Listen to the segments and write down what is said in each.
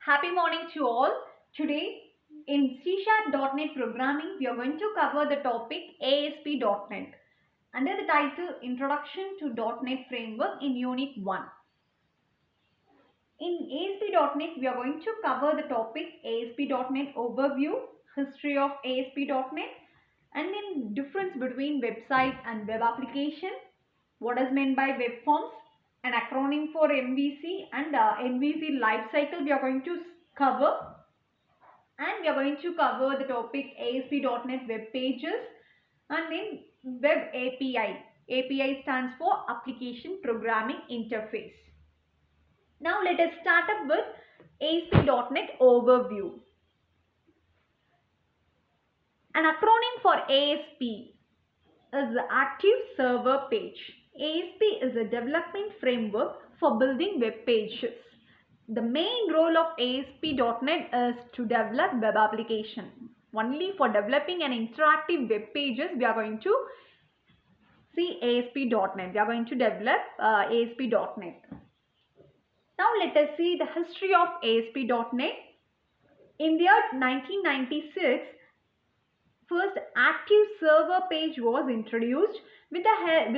Happy morning to all. Today in C#.NET programming, we are going to cover the topic ASP.NET under the title Introduction to .NET Framework in Unit 1. In ASP.NET, we are going to cover the topic ASP.NET Overview, History of ASP.NET, and then difference between website and web application, what is meant by web forms, an acronym for MVC and MVC lifecycle we are going to cover, and we are going to cover the topic ASP.NET web pages and then web API. API stands for Application Programming Interface. Now let us start up with ASP.NET Overview. An acronym for ASP is the Active Server Page. ASP is a development framework for building web pages. The main role of ASP.NET is to develop web application. Only for developing an interactive web pages we are going to see ASP.NET. We are going to develop ASP.NET. Now let us see the history of ASP.NET. In the year 1996, first active server page was introduced. With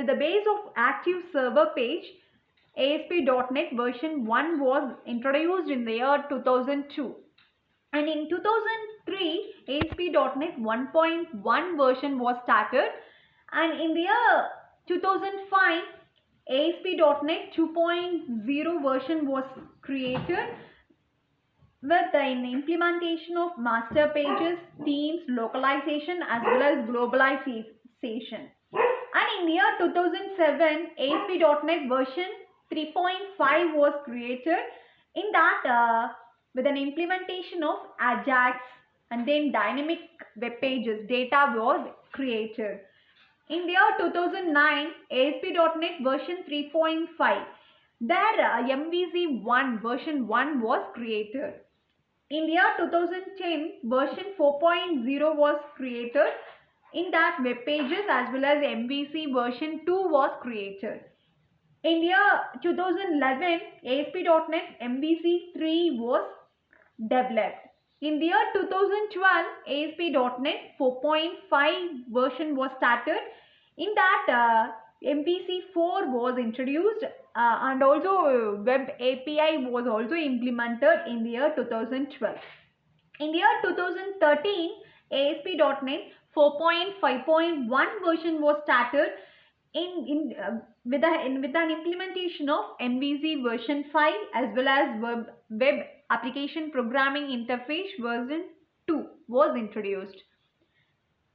the base of active server page, ASP.NET version 1 was introduced in the year 2002. And in 2003, ASP.NET 1.1 version was started. And in the year 2005, ASP.NET 2.0 version was created with the implementation of master pages, themes, localization as well as globalization. And in the year 2007, ASP.NET version 3.5 was created. In that, with an implementation of Ajax and then dynamic web pages, data was created. In the year 2009, ASP.NET version 3.5, there MVC1 version 1 was created. In the year 2010, version 4.0 was created. In that, web pages as well as MVC version 2 was created. In the year 2011, ASP.NET MVC 3 was developed. In the year 2012, ASP.NET 4.5 version was started. In that, MVC 4 was introduced and also Web API was also implemented in the year 2012. In the year 2013, ASP.NET 4.5.1 version was started with an implementation of MVC version 5 as well as Web Application Programming Interface version 2 was introduced.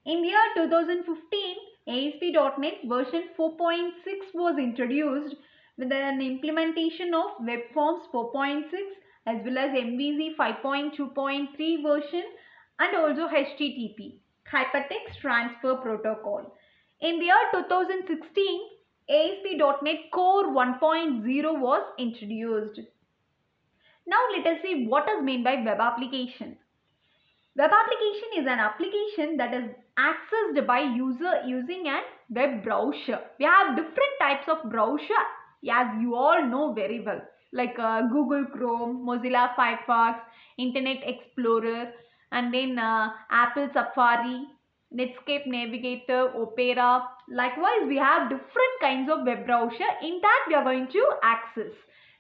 In the year 2015, ASP.NET version 4.6 was introduced with an implementation of Web Forms 4.6 as well as MVC 5.2.3 version and also HTTP, Hypertext Transfer Protocol. In the year 2016, ASP.NET Core 1.0 was introduced. Now let us see what is meant by web application. Web application is an application that is accessed by user using a web browser. We have different types of browser as you all know very well, like Google Chrome, Mozilla Firefox, Internet Explorer, and then Apple Safari, Netscape Navigator, Opera. Likewise, we have different kinds of web browser. In that, we are going to access.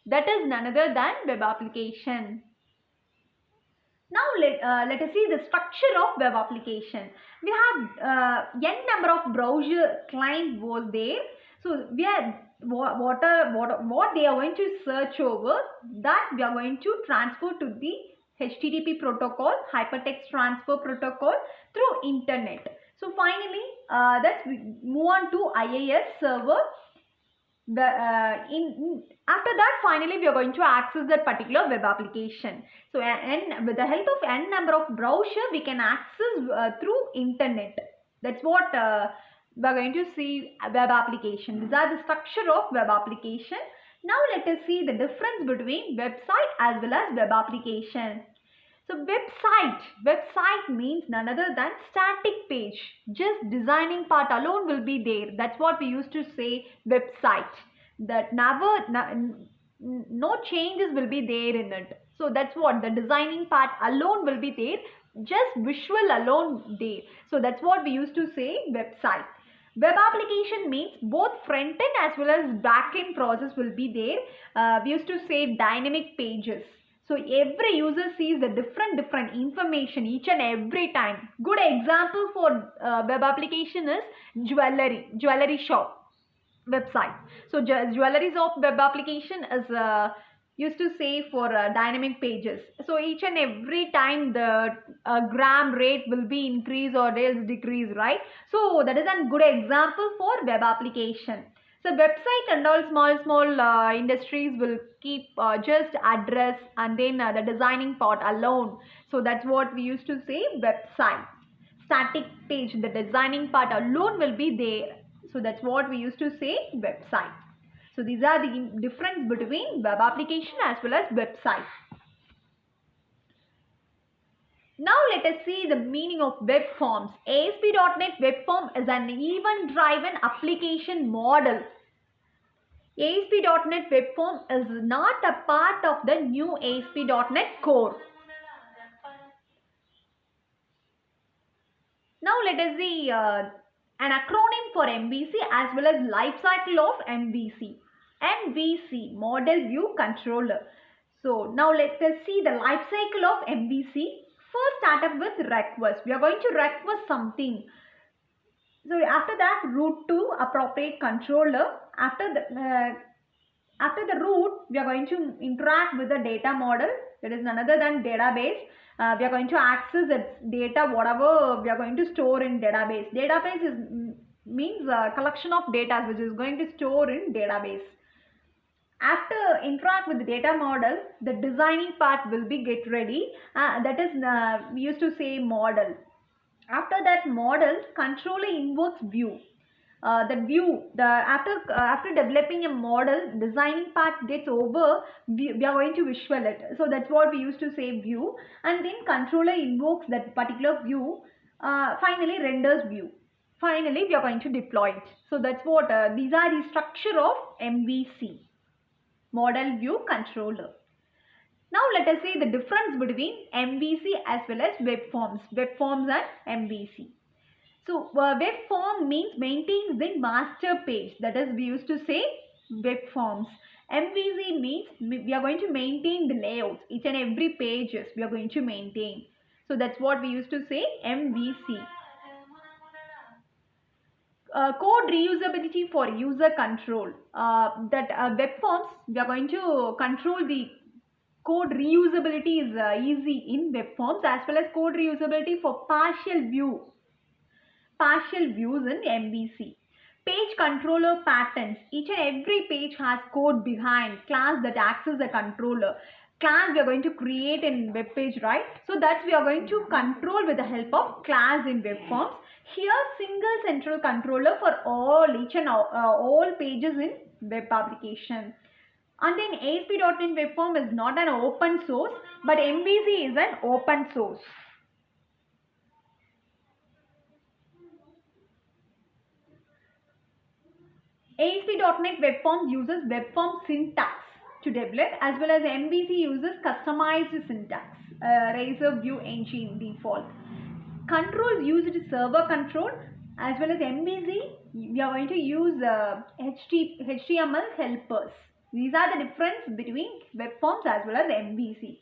That is none other than web application. Now let us see the structure of web application. We have n number of browser clients was there. So we have what they are going to search over, that we are going to transfer to the HTTP protocol, Hypertext Transfer Protocol through internet. So finally, let's move on to IIS server. After that, finally we are going to access that particular web application. So with the help of n number of browser, we can access through internet. That's what we are going to see web application. These are the structure of web application. Now let us see the difference between website as well as web application. So website means none other than static page. Just designing part alone will be there. That's what we used to say website. That no changes will be there in it. So that's what the designing part alone will be there, just visual alone there. So that's what we used to say website. Web application means both front end as well as back end process will be there. We used to say dynamic pages. So every user sees the different information each and every time. Good example for web application is jewelry shop website. So jewelry shop web application is used to say for dynamic pages. So each and every time the gram rate will be increase or else decrease, right? So that is a good example for web application. So website and all small industries will keep just address and then the designing part alone. So that's what we used to say website. Static page, the designing part alone will be there. So that's what we used to say website. So these are the difference between web application as well as website. Now let us see the meaning of web forms. ASP.NET Web Form is an event-driven application model. ASP.NET Web Form is not a part of the new ASP.NET Core. Now let us see an acronym for MVC as well as life cycle of MVC. MVC, Model View Controller. So now let us see the life cycle of MVC. First start up with request. We are going to request something. So after that, route to appropriate controller. After the route, we are going to interact with the data model. That is none other than database. We are going to access its data, whatever we are going to store in database. Database means a collection of data which is going to store in database. After interact with the data model, the designing part will be get ready. That is we used to say model. After that model, controller invokes view. After developing a model, designing part gets over, we are going to visual it. So that's what we used to say view, and then controller invokes that particular view, finally renders view. Finally, we are going to deploy it. So that's what these are the structure of MVC, model view controller. Now let us see the difference between MVC as well as web forms and MVC. So web form means maintains the master page, that is we used to say web forms. MVC means we are going to maintain the layouts, each and every pages we are going to maintain. So that's what we used to say MVC. Code reusability for user control. Web forms we are going to control the code reusability is easy in web forms, as well as code reusability for partial views in MVC. Page controller patterns. Each and every page has code behind, class that acts as a controller. Class we are going to create in web page, right? So that we are going to control with the help of class in web forms. Here single central controller for all pages in web application. And then ASP.NET Web Form is not an open source, but MVC is an open source. ASP.NET Web Forms uses web form syntax to develop, as well as MVC uses customized syntax, Razor View Engine default. Controls used server control, as well as MVC we are going to use HTML helpers. These are the difference between web forms as well as MVC.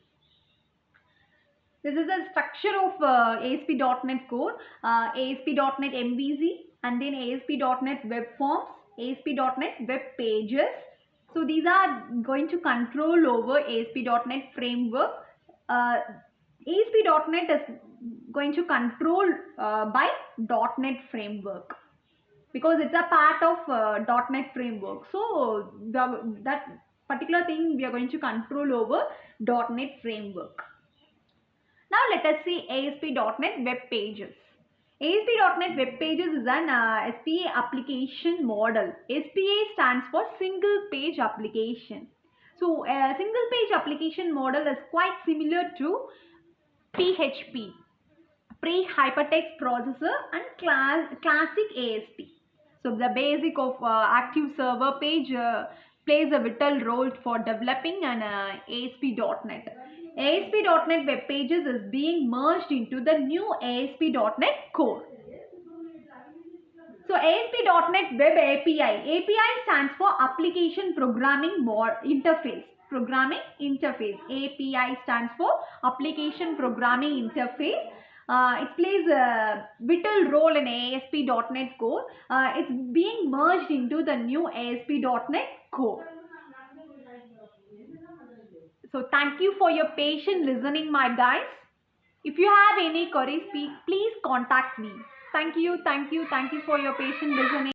This is the structure of ASP.NET Core, ASP.NET MVC, and then ASP.NET Web Forms, ASP.NET Web Pages. So these are going to control over ASP.NET Framework. ASP.NET is going to control by .NET Framework, because it's a part of .NET Framework. So that particular thing we are going to control over .NET Framework. Now let us see ASP.NET Web Pages. ASP.NET Web Pages is an SPA application model. SPA stands for Single Page Application. So a single page application model is quite similar to PHP, Pre-Hypertext Processor, and classic ASP. So the basic of active server page plays a vital role for developing an ASP.NET. ASP.NET Web Pages is being merged into the new ASP.NET Core. So ASP.NET Web API. API stands for Application Programming Interface. Programming Interface. API stands for Application Programming Interface. It plays a vital role in ASP.NET Core. It's being merged into the new ASP.NET Core. So thank you for your patient listening, my guys. If you have any queries, please contact me. Thank you for your patient listening.